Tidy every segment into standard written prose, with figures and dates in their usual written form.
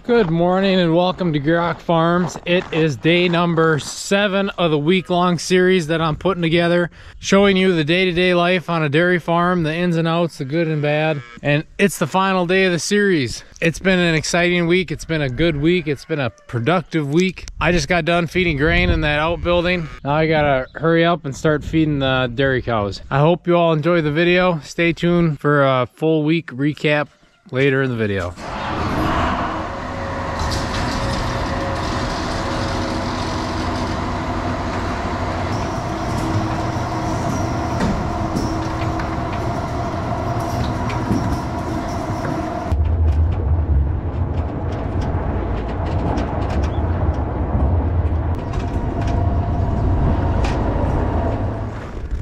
Good morning and welcome to Gierach Farms. It is day number 7 of the week-long series that I'm putting together, showing you the day-to-day life on a dairy farm, the ins and outs, the good and bad. And it's the final day of the series. It's been an exciting week. It's been a good week. It's been a productive week. I just got done feeding grain in that outbuilding. Now I gotta hurry up and start feeding the dairy cows. I hope you all enjoy the video. Stay tuned for a full week recap later in the video.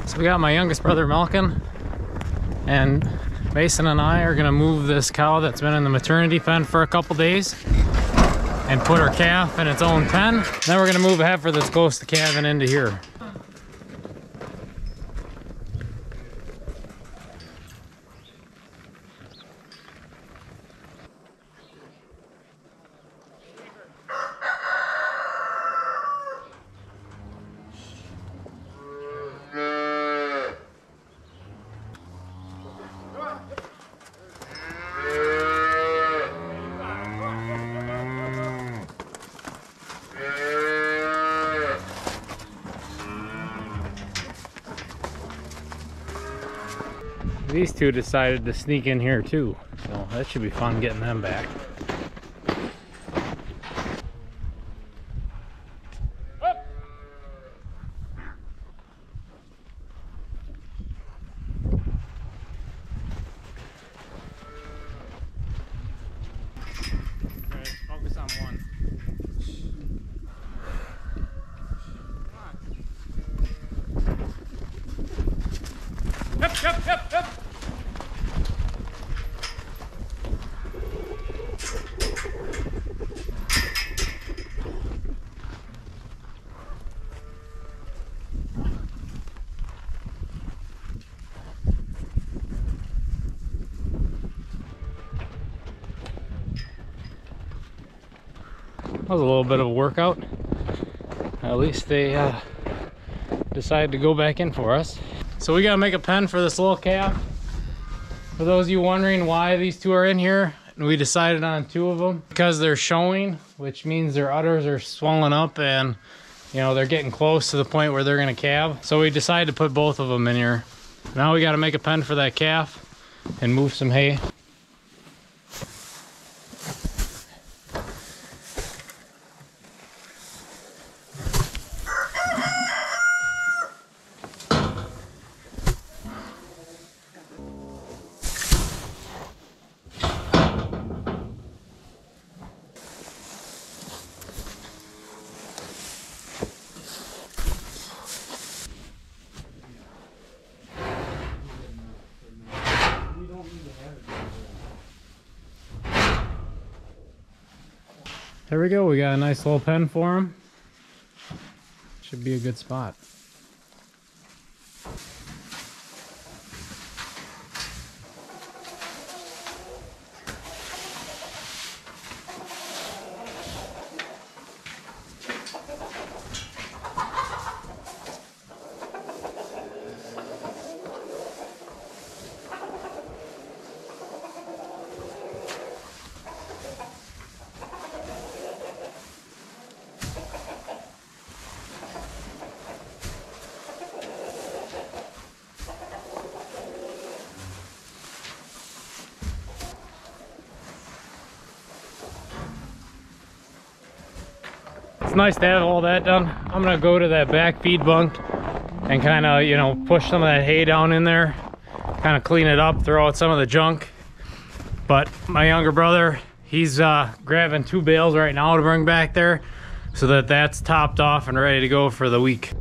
So we got my youngest brother milking, and Mason and I are gonna move this cow that's been in the maternity pen for a couple days and put her calf in its own pen. Then we're gonna move a heifer that's close to calving into here. These two decided to sneak in here too, so that should be fun getting them back. Focus on one. Yep. That was a little bit of a workout. At least they decided to go back in for us. So we gotta make a pen for this little calf. For those of you wondering why these two are in here, we decided on 2 of them because they're showing, which means their udders are swollen up and they're getting close to the point where they're gonna calve. So we decided to put both of them in here. Now we gotta make a pen for that calf and move some hay. There we go, we got a nice little pen for him. Should be a good spot. It's nice to have all that done. I'm gonna go to that back feed bunk and kind of, push some of that hay down in there, kind of clean it up, throw out some of the junk. But my younger brother, he's grabbing 2 bales right now to bring back there so that that's topped off and ready to go for the week.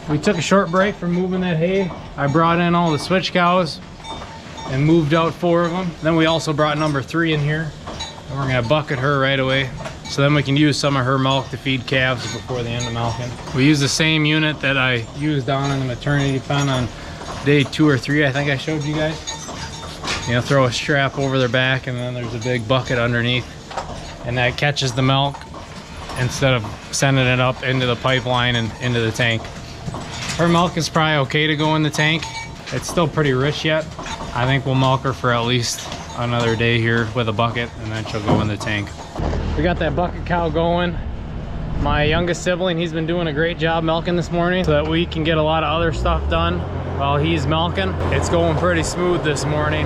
We took a short break from moving that hay. I brought in all the switch cows and moved out 4 of them. Then we also brought number 3 in here. And we're gonna bucket her right away. So then we can use some of her milk to feed calves before the end of milking. We use the same unit that I used down in the maternity pen on day 2 or 3, I think I showed you guys. You know, throw a strap over their back and then there's a big bucket underneath. And that catches the milk instead of sending it up into the pipeline and into the tank. Her milk is probably okay to go in the tank. It's still pretty rich yet. I think we'll milk her for at least another day here with a bucket and then she'll go in the tank. We got that bucket cow going. My youngest sibling, he's been doing a great job milking this morning so that we can get a lot of other stuff done while he's milking. It's going pretty smooth this morning.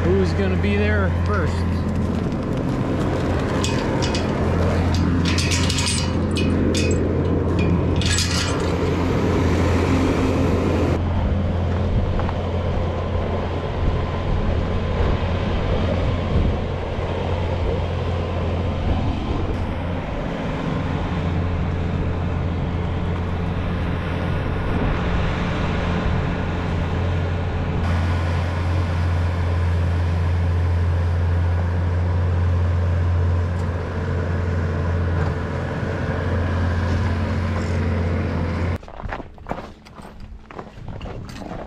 Who's gonna be there first?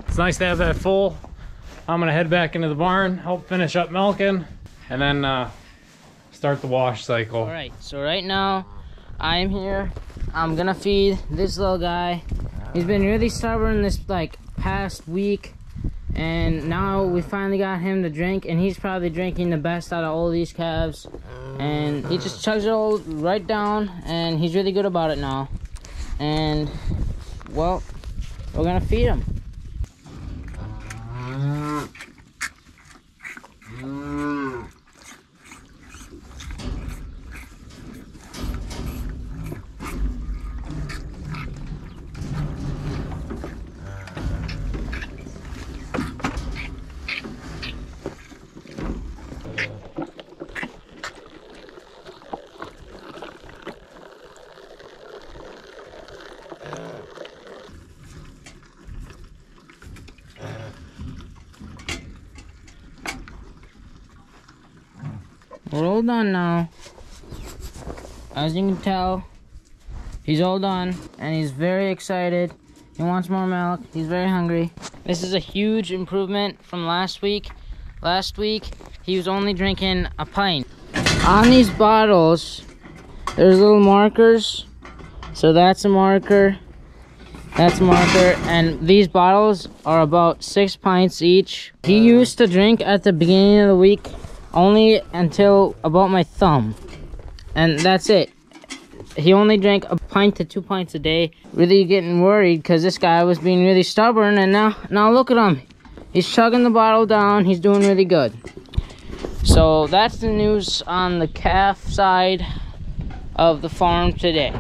It's nice to have that full. I'm gonna head back into the barn, help finish up milking, and then start the wash cycle. All right, so right now I'm here. I'm gonna feed this little guy. He's been really stubborn this like past week, and now we finally got him to drink, and he's probably drinking the best out of all these calves. And he just chugs it all right down, and he's really good about it now. And well, we're gonna feed him. We're all done now. As you can tell, he's all done and he's very excited. He wants more milk. He's very hungry. This is a huge improvement from last week. Last week, he was only drinking a pint. On these bottles, there's little markers. So that's a marker. That's a marker. And these bottles are about 6 pints each. He used to drink at the beginning of the week only until about my thumb, and that's it. He only drank a pint to 2 pints a day. Really getting worried because this guy was being really stubborn, and now look at him. He's chugging the bottle down. He's doing really good. So that's the news on the calf side of the farm today.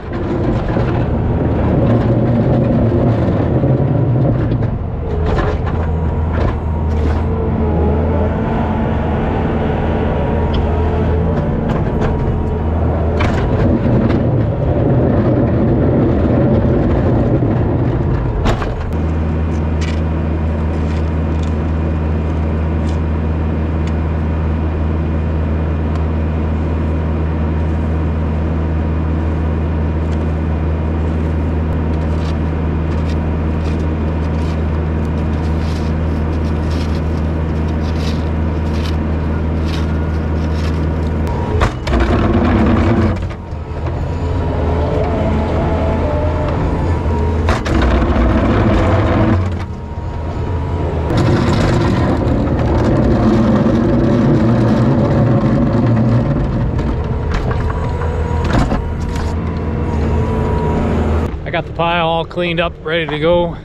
Got the pile all cleaned up, ready to go.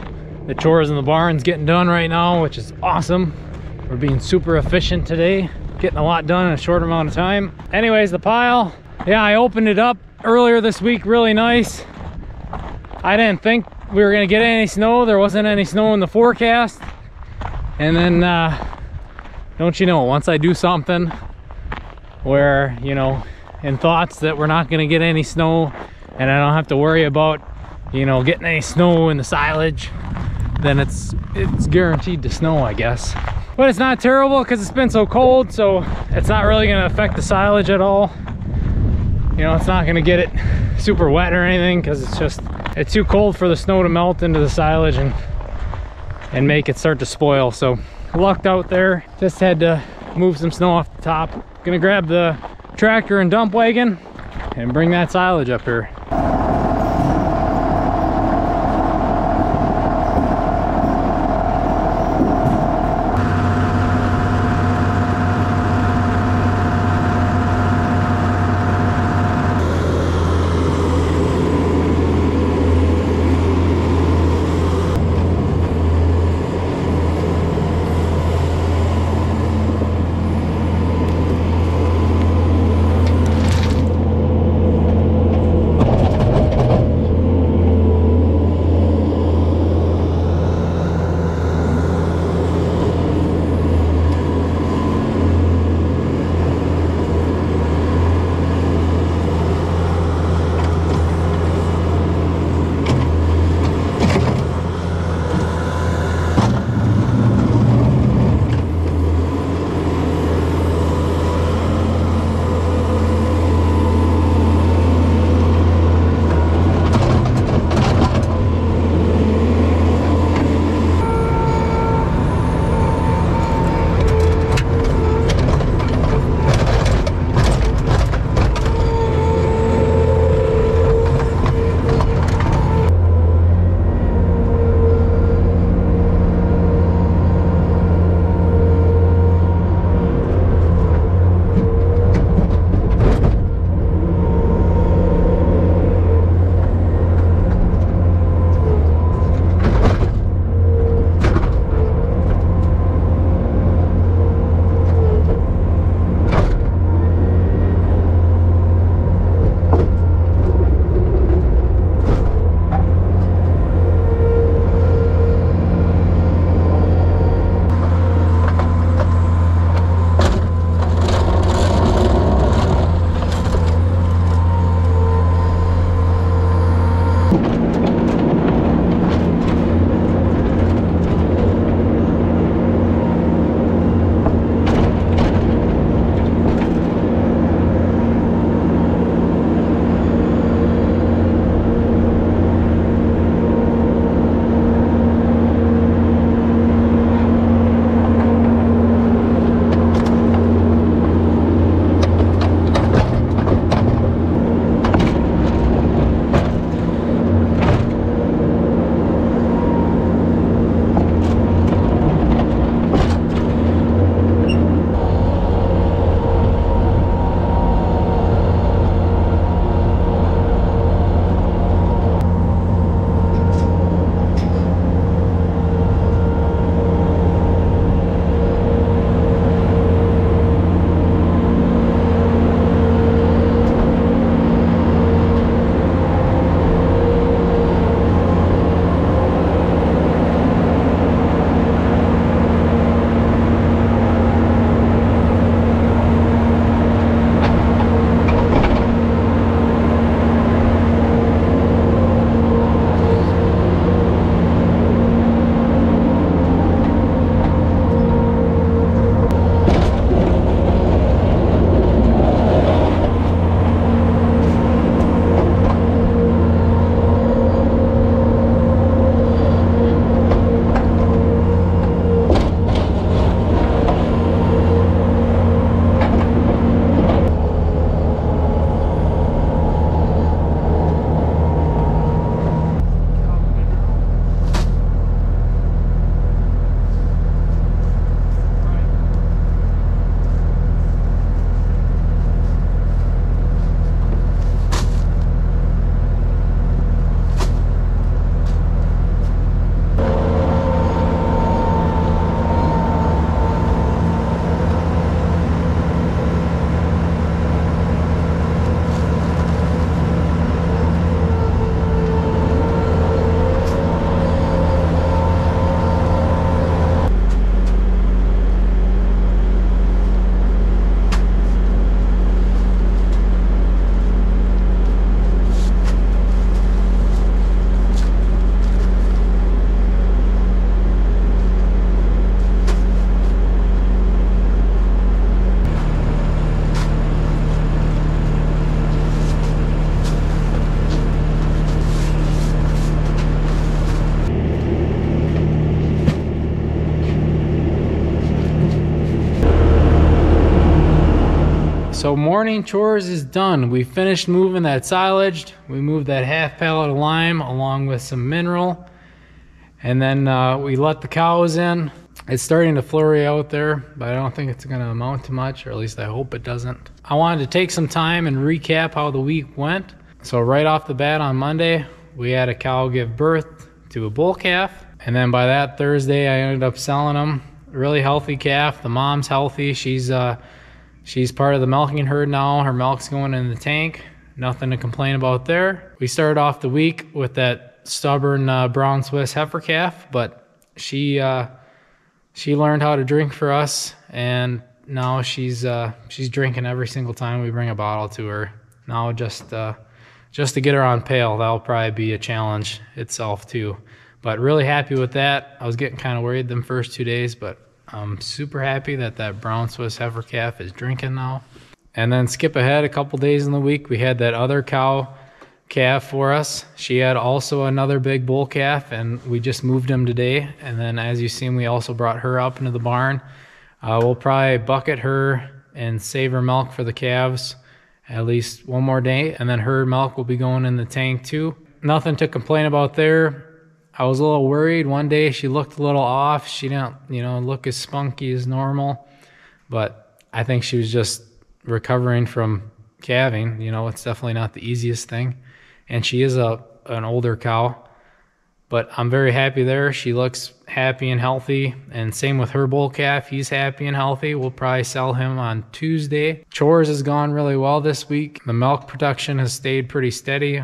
The chores in the barn's getting done right now, which is awesome. We're being super efficient today, getting a lot done in a short amount of time. Anyways, the pile, yeah, I opened it up earlier this week, really nice. I didn't think we were gonna get any snow. There wasn't any snow in the forecast. And then, don't you know, once I do something where, you know, and thoughts that we're not going to get any snow and I don't have to worry about, you know, getting any snow in the silage, then it's guaranteed to snow, I guess. But it's not terrible because it's been so cold, so it's not really going to affect the silage at all. You know, it's not going to get it super wet or anything because it's too cold for the snow to melt into the silage and make it start to spoil. So lucked out there. Just had to move some snow off the top. Gonna grab the tractor and dump wagon and bring that silage up here. So morning chores is done. We finished moving that silage. We moved that half pallet of lime along with some mineral. And then we let the cows in. It's starting to flurry out there, but I don't think it's gonna amount to much, or at least I hope it doesn't. I wanted to take some time and recap how the week went. So right off the bat on Monday, we had a cow give birth to a bull calf. And then by that Thursday, I ended up selling them. Really healthy calf. The mom's healthy. She's part of the milking herd now. Her milk's going in the tank. Nothing to complain about there. We started off the week with that stubborn brown Swiss heifer calf, but she learned how to drink for us, and now she's drinking every single time we bring a bottle to her. Now just to get her on pail, that'll probably be a challenge itself too. But really happy with that. I was getting kind of worried them first 2 days, but I'm super happy that brown Swiss heifer calf is drinking now. And then skip ahead a couple days in the week, we had that other cow calf for us. She had also another big bull calf, and we just moved him today. And then as you seen, we also brought her up into the barn. We'll probably bucket her and save her milk for the calves at least one more day, and then her milk will be going in the tank too. Nothing to complain about there. I was a little worried. One day she looked a little off. She didn't, look as spunky as normal, but I think she was just recovering from calving. It's definitely not the easiest thing. And she is an older cow, but I'm very happy there. She looks happy and healthy, and same with her bull calf. He's happy and healthy. We'll probably sell him on Tuesday. Chores has gone really well this week. The milk production has stayed pretty steady.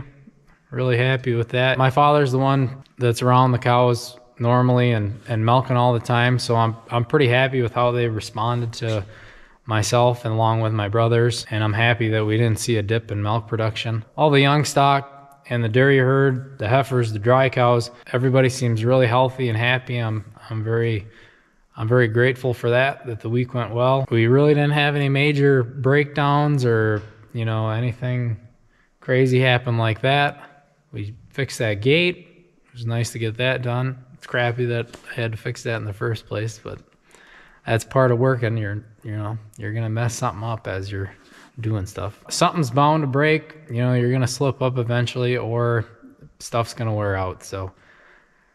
Really happy with that. My father's the one that's around the cows normally and milking all the time, so I'm pretty happy with how they responded to myself and along with my brothers, and I'm happy that we didn't see a dip in milk production. All the young stock and the dairy herd, the heifers, the dry cows, everybody seems really healthy and happy. I'm very grateful for that the week went well. We really didn't have any major breakdowns or anything crazy happen like that. We fixed that gate. It was nice to get that done. It's crappy that I had to fix that in the first place, but that's part of working. You're gonna mess something up as you're doing stuff. Something's bound to break. You're gonna slip up eventually, or stuff's gonna wear out. So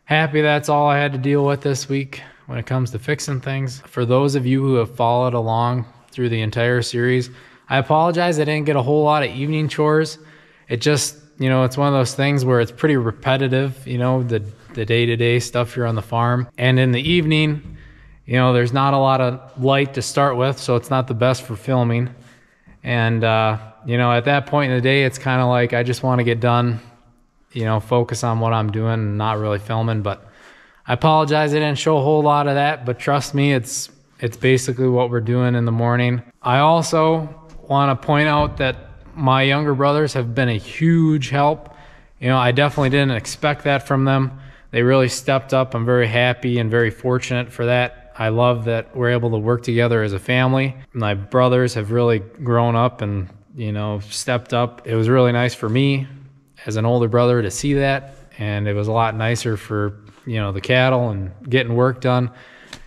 happy that's all I had to deal with this week when it comes to fixing things. For those of you who have followed along through the entire series, I apologize I didn't get a whole lot of evening chores. It just, it's one of those things where it's pretty repetitive, the day-to-day stuff here on the farm. And in the evening, there's not a lot of light to start with, so it's not the best for filming. And, at that point in the day, it's kind of like I just want to get done, focus on what I'm doing and not really filming. But I apologize I didn't show a whole lot of that, but trust me, it's basically what we're doing in the morning. I also want to point out that my younger brothers have been a huge help. I definitely didn't expect that from them. They really stepped up. I'm very happy and very fortunate for that. I love that we're able to work together as a family. My brothers have really grown up and, stepped up. It was really nice for me as an older brother to see that, and it was a lot nicer for, the cattle and getting work done.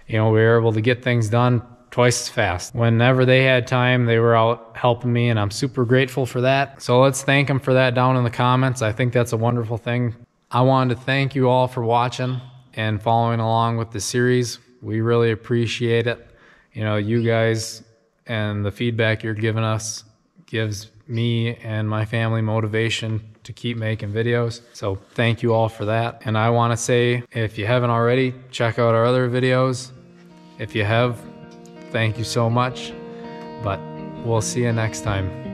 We were able to get things done twice as fast. Whenever they had time, they were out helping me, and I'm super grateful for that. So let's thank them for that down in the comments. I think that's a wonderful thing. I wanted to thank you all for watching and following along with the series. We really appreciate it. You guys and the feedback you're giving us gives me and my family motivation to keep making videos. So thank you all for that. And I want to say, if you haven't already, check out our other videos. If you have, thank you so much, but we'll see you next time.